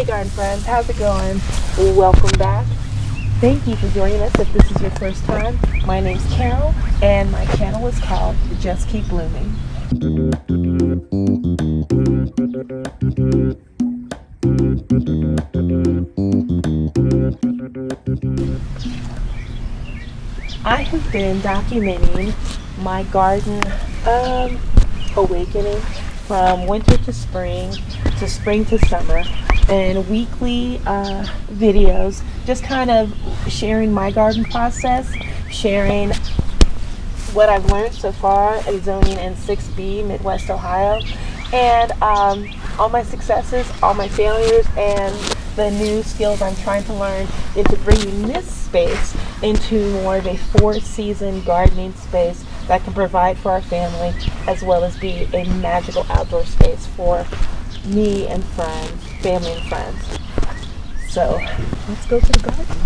Hey garden friends, how's it going? Welcome back. Thank you for joining us if this is your first time. My name's Carol and my channel is called Just Keep Blooming. I have been documenting my garden awakening from winter to spring to summer, and weekly videos just kind of sharing my garden process, sharing what I've learned so far at zoning in 6B Midwest Ohio, and all my successes, all my failures, and the new skills I'm trying to learn into bringing this space into more of a 4-season gardening space that can provide for our family, as well as be a magical outdoor space for me and friends, family and friends. So let's go to the garden.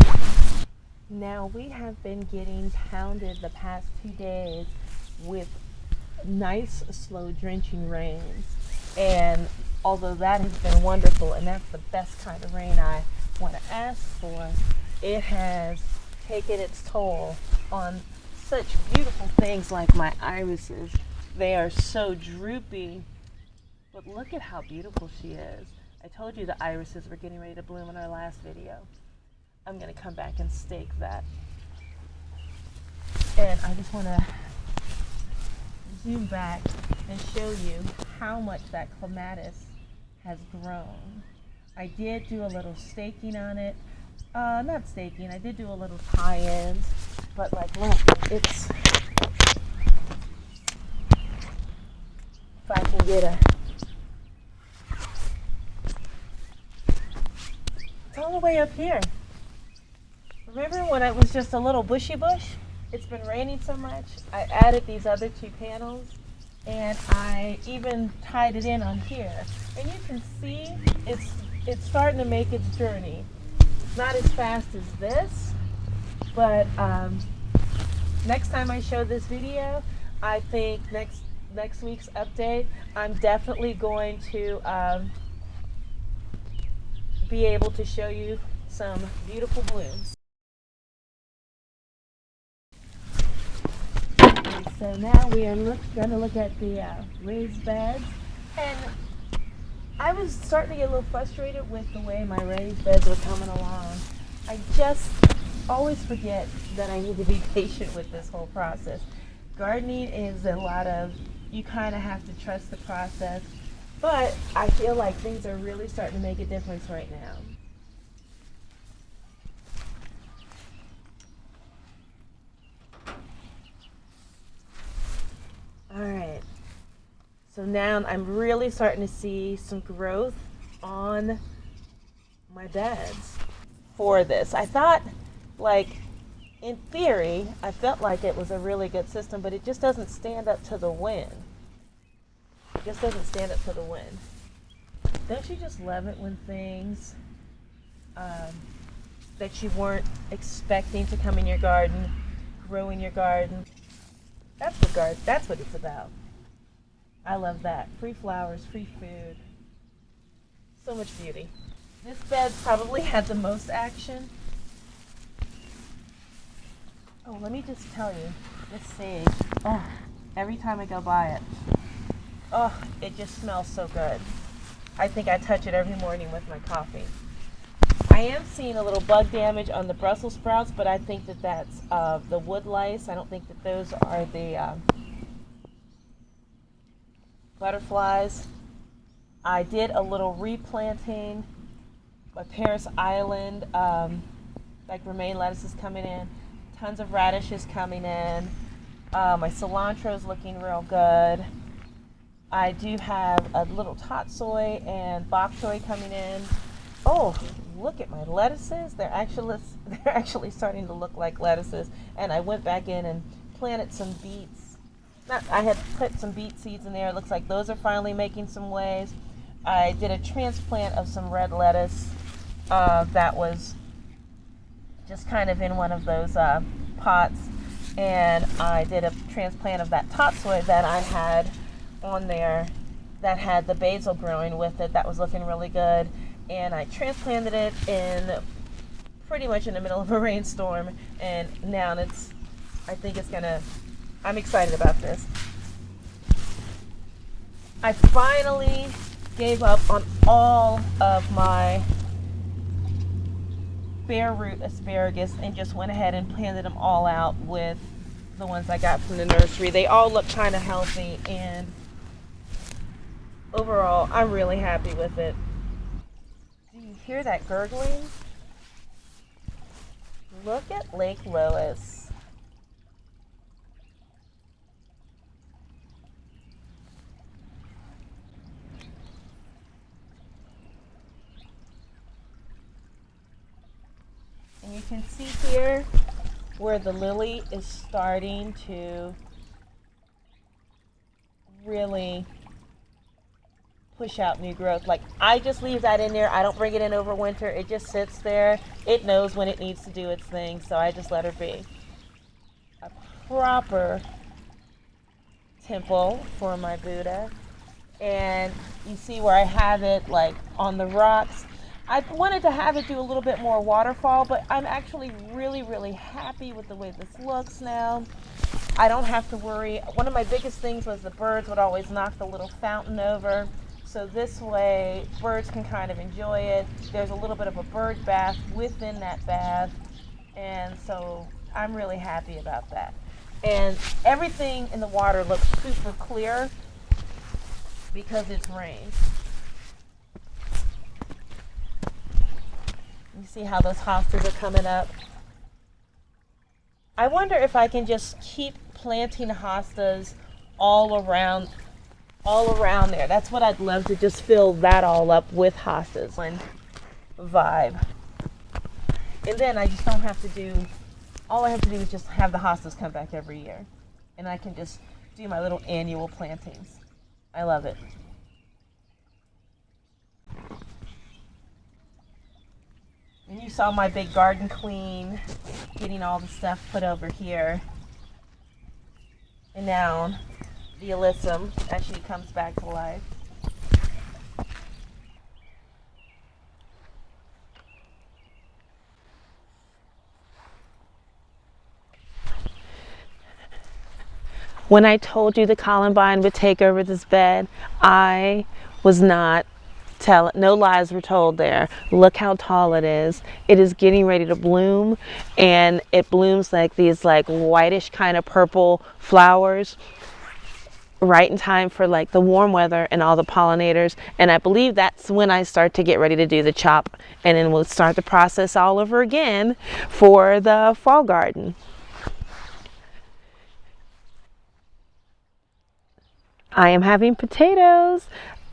Now we have been getting pounded the past 2 days with nice, slow, drenching rains. And although that has been wonderful, and that's the best kind of rain I want to ask for, it has taken its toll on such beautiful things like my irises. They are so droopy, but look at how beautiful she is. I told you the irises were getting ready to bloom in our last video. I'm going to come back and stake that. And I just want to zoom back and show you how much that clematis has grown. I did do a little staking on it. Not staking, I did do a little tie-ins, but like look, it's, if I can get it's all the way up here. Remember when it was just a little bushy bush? It's been raining so much, I added these other 2 panels, and I even tied it in on here. And you can see it's starting to make its journey. It's not as fast as this, but next time I show this video, I think next week's update, I'm definitely going to be able to show you some beautiful blooms. So now we are going to look at the raised beds, and I was starting to get a little frustrated with the way my raised beds were coming along. I just always forget that I need to be patient with this whole process. Gardening is a lot of, you kind of have to trust the process, but I feel like things are really starting to make a difference right now. Alright, so now I'm really starting to see some growth on my beds for this. I thought, like, in theory, I felt like it was a really good system, but it just doesn't stand up to the wind. It just doesn't stand up to the wind. Don't you just love it when things that you weren't expecting to come in your garden, grow in your garden? That's what it's about. I love that. Free flowers, free food. So much beauty. This bed probably had the most action. Oh, let me just tell you, this sage, oh, every time I go by it, oh, it just smells so good. I think I touch it every morning with my coffee. I am seeing a little bug damage on the Brussels sprouts, but I think that that's the wood lice. I don't think that those are the butterflies. I did a little replanting. My Paris Island, like romaine lettuce is coming in. Tons of radishes coming in. My cilantro is looking real good. I do have a little tot soy and bok choy coming in. Oh, look at my lettuces. They're actually starting to look like lettuces. And I went back in and planted some beets. I had put some beet seeds in there. It looks like those are finally making some waves. I did a transplant of some red lettuce that was just kind of in one of those pots. And I did a transplant of that tot soy that I had on there that had the basil growing with it. That was looking really good. and I transplanted it in pretty much in the middle of a rainstorm, and now I'm excited about this. I finally gave up on all of my bare root asparagus and just went ahead and planted them all out with the ones I got from the nursery. They all look kind of healthy, and overall I'm really happy with it. Do you hear that gurgling? Look at Lake Lois. And you can see here where the lily is starting to really push out new growth. Like, I just leave that in there. I don't bring it in over winter. It just sits there. It knows when it needs to do its thing, so I just let her be. A proper temple for my Buddha. And you see where I have it like on the rocks. I wanted to have it do a little bit more waterfall, but I'm actually really, really happy with the way this looks now. I don't have to worry. One of my biggest things was the birds would always knock the little fountain over. So this way, birds can kind of enjoy it. There's a little bit of a bird bath within that bath. And so I'm really happy about that. And everything in the water looks super clear because it's rained. You see how those hostas are coming up? I wonder if I can just keep planting hostas all around there. That's what I'd love to just fill that all up with hostas and vibe. And then I just don't have to do, all I have to do is just have the hostas come back every year. And I can just do my little annual plantings. I love it. And you saw my big garden clean, getting all the stuff put over here. And now the alyssum actually comes back to life. When I told you the columbine would take over this bed, I was not no lies were told there. Look how tall it is. It is getting ready to bloom, and it blooms like these like whitish kind of purple flowers right in time for like the warm weather and all the pollinators. And I believe that's when I start to get ready to do the chop, and then we'll start the process all over again for the fall garden. I am having potatoes.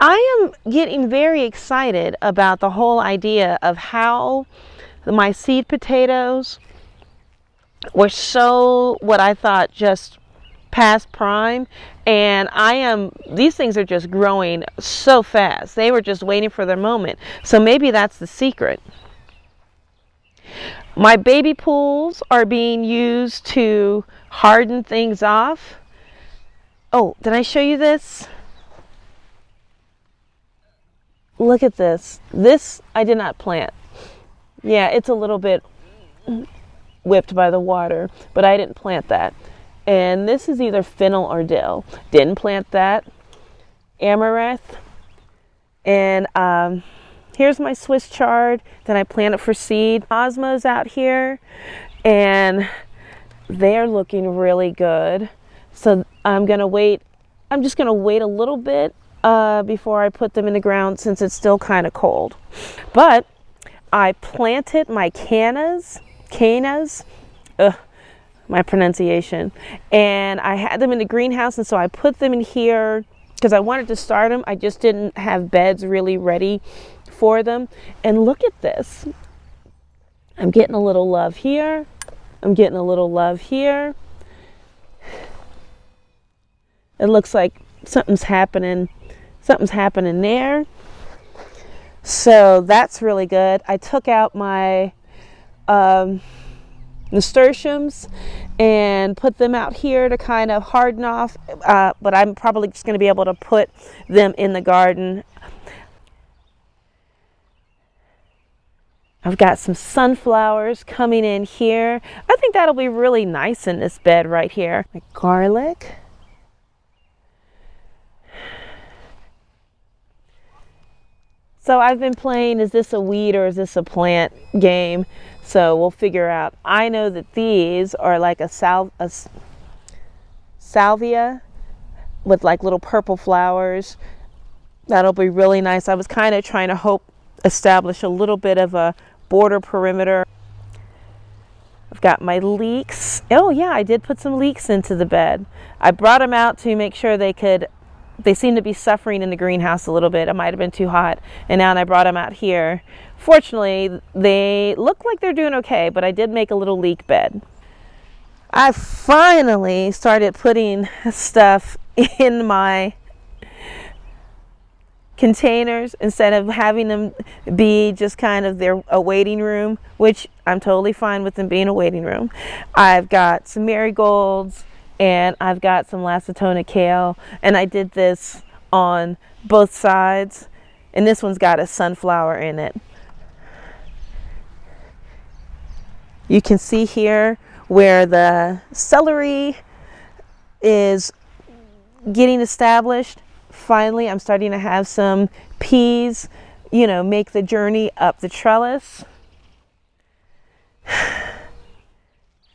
I am getting very excited about the whole idea of how my seed potatoes were so, what I thought, just past prime, and these things are just growing so fast. They were just waiting for their moment. So maybe that's the secret. My baby pools are being used to harden things off. Oh, did I show you this? Look at this. This I did not plant. Yeah, it's a little bit whipped by the water, but I didn't plant that. And this is either fennel or dill. Didn't plant that. Amaranth. And here's my Swiss chard that I planted for seed. Osmos out here, and they're looking really good. So I'm just gonna wait a little bit before I put them in the ground, since it's still kind of cold. But I planted my cannas, my pronunciation, and I had them in the greenhouse, and so I put them in here because I wanted to start them. I just didn't have beds really ready for them. And look at this. I'm getting a little love here. I'm getting a little love here. It looks like something's happening there. So that's really good. I took out my nasturtiums and put them out here to kind of harden off, but I'm probably just going to be able to put them in the garden. I've got some sunflowers coming in here. I think that'll be really nice in this bed right here. My garlic. So I've been playing, is this a weed or is this a plant game? So we'll figure out. I know that these are like a salvia with like little purple flowers. That'll be really nice. I was kind of trying to establish a little bit of a border perimeter. I've got my leeks. Oh yeah, I did put some leeks into the bed. I brought them out to make sure they seem to be suffering in the greenhouse a little bit. It might have been too hot. And now I brought them out here. Fortunately, they look like they're doing okay, but I did make a little leek bed. I finally started putting stuff in my containers instead of having them be just kind of a waiting room, which I'm totally fine with them being a waiting room. I've got some marigolds and I've got some lacetona kale, and I did this on both sides, and this one's got a sunflower in it. You can see here where the celery is getting established. Finally, I'm starting to have some peas, make the journey up the trellis.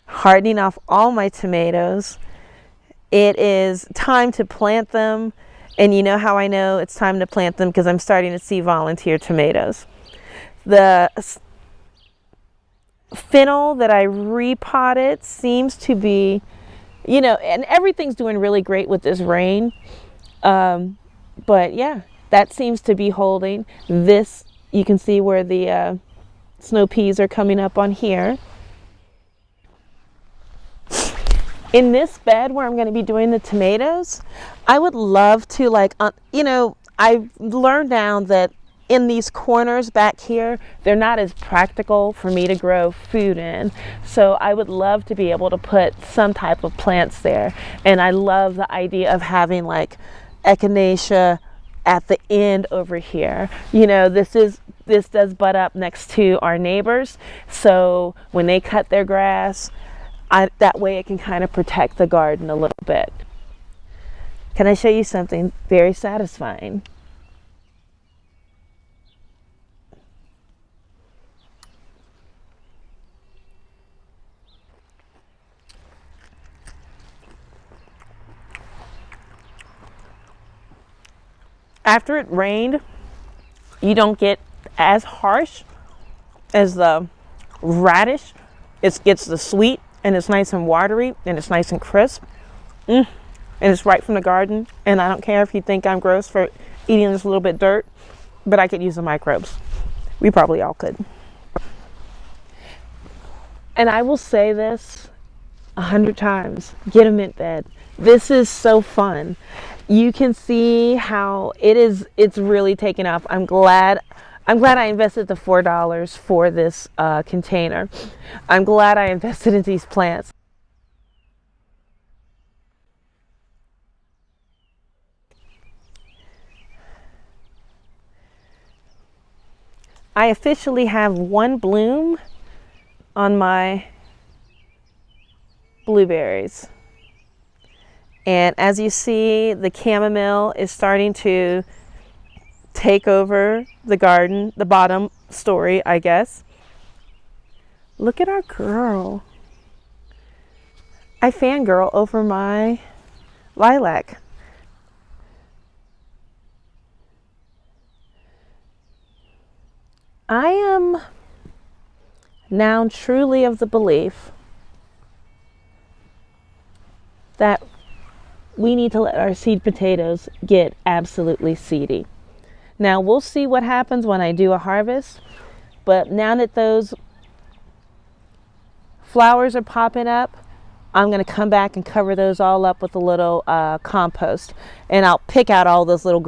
Hardening off all my tomatoes. It is time to plant them. And you know how I know it's time to plant them? Because I'm starting to see volunteer tomatoes. The fennel that I repotted seems to be, and everything's doing really great with this rain. But yeah, that seems to be holding. This, you can see where the snow peas are coming up on here. In this bed where I'm going to be doing the tomatoes, I would love to I've learned now that in these corners back here, they're not as practical for me to grow food in. So I would love to be able to put some type of plants there. And I love the idea of having like echinacea at the end over here. This does butt up next to our neighbors. So when they cut their grass, that way it can kind of protect the garden a little bit. Can I show you something very satisfying? After it rained, you don't get as harsh as the radish. It gets the sweet, and it's nice and watery, and it's nice and crisp. And it's right from the garden. And I don't care if you think I'm gross for eating this little bit dirt, but I could use the microbes. We probably all could. And I will say this 100 times, get a mint bed. This is so fun. You can see how it's really taken off. I'm glad I invested the $4 for this container. I'm glad I invested in these plants. I officially have one bloom on my blueberries. And as you see, the chamomile is starting to take over the garden, the bottom story, I guess. Look at our girl. I fangirl over my lilac. I am now truly of the belief that we need to let our seed potatoes get absolutely seedy. Now we'll see what happens when I do a harvest, but now that those flowers are popping up, I'm going to come back and cover those all up with a little compost, and I'll pick out all those little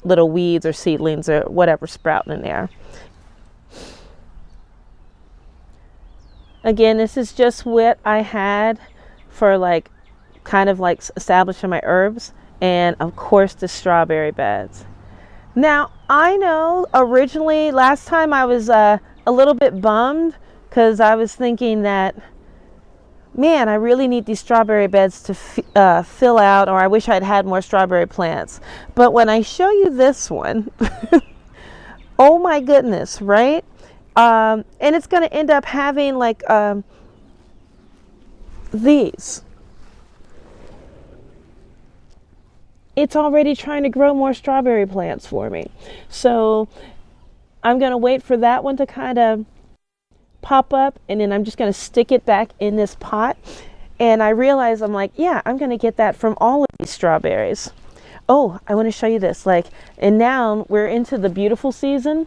little weeds or seedlings or whatever sprouting in there. Again, this is just what I had for kind of establishing my herbs, and of course the strawberry beds. Now, I know originally last time I was a little bit bummed because I was thinking that, man, I really need these strawberry beds to fill out, or I wish I'd had more strawberry plants. But when I show you this one, oh my goodness, right? And it's going to end up having like these. It's already trying to grow more strawberry plants for me. So I'm going to wait for that one to kind of pop up, and then I'm just going to stick it back in this pot. And I realize I'm like, yeah, I'm going to get that from all of these strawberries. Oh, I want to show you this. Like, and now we're into the beautiful season.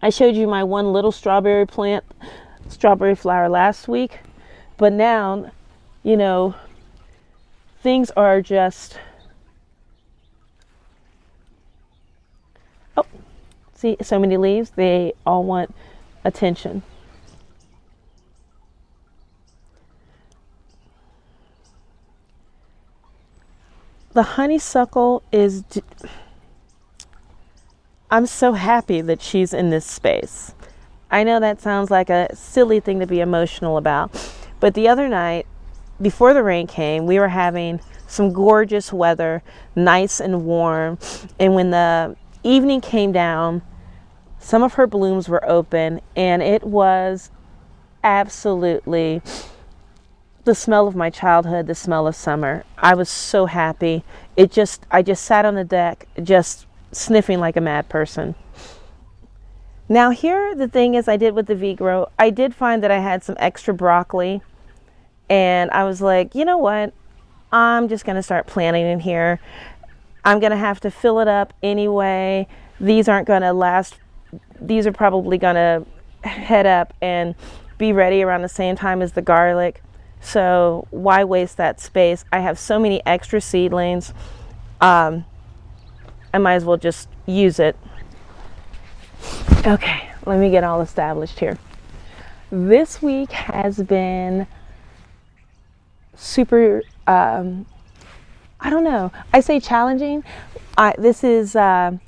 I showed you my one little strawberry plant, strawberry flower last week. But now, you know, things are just, oh, see, so many leaves. They all want attention. The honeysuckle is, I'm so happy that she's in this space. I know that sounds like a silly thing to be emotional about, but the other night, before the rain came, we were having some gorgeous weather, nice and warm, and when the evening came down, some of her blooms were open, and it was absolutely the smell of my childhood, the smell of summer. I was so happy. I just sat on the deck, just sniffing like a mad person. Now here, the thing is I did with the V-Grow, I did find that I had some extra broccoli, and I was like, you know what? I'm just going to start planting in here. I'm going to have to fill it up anyway. These aren't going to last. These are probably going to head up and be ready around the same time as the garlic. So why waste that space? I have so many extra seedlings. I might as well just use it. Okay, let me get all established here. This week has been super, I don't know, I say challenging. This is the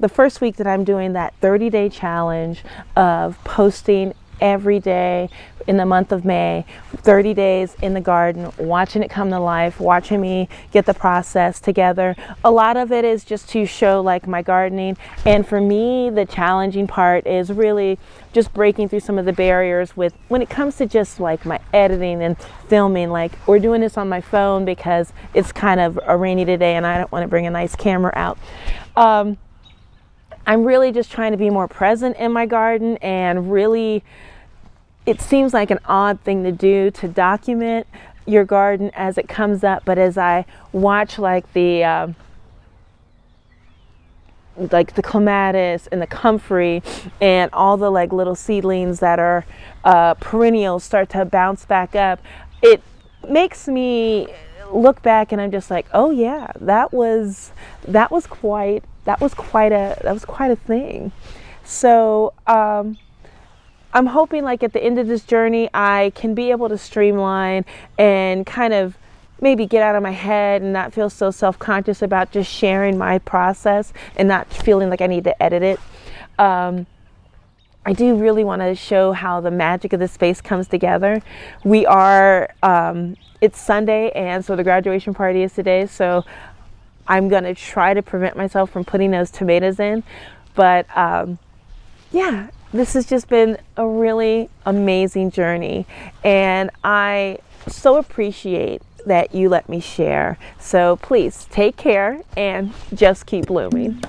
first week that I'm doing that 30-day challenge of posting every day in the month of May, 30 days in the garden, watching it come to life, watching me get the process together. A lot of it is just to show like my gardening, and for me the challenging part is really just breaking through some of the barriers with when it comes to just like my editing and filming. Like, we're doing this on my phone because it's kind of a rainy day and I don't want to bring a nice camera out. I'm really just trying to be more present in my garden, and really it seems like an odd thing to do, to document your garden as it comes up, but as I watch like the clematis and the comfrey and all the like little seedlings that are perennials start to bounce back up, it makes me look back and I'm just like, oh yeah, that was quite a thing. So I'm hoping like at the end of this journey I can be able to streamline and kind of maybe get out of my head and not feel so self-conscious about just sharing my process and not feeling like I need to edit it. I do really want to show how the magic of the space comes together. We are, it's Sunday, and so the graduation party is today, so I'm going to try to prevent myself from putting those tomatoes in. But yeah, this has just been a really amazing journey, and I so appreciate that you let me share. So please take care and just keep blooming.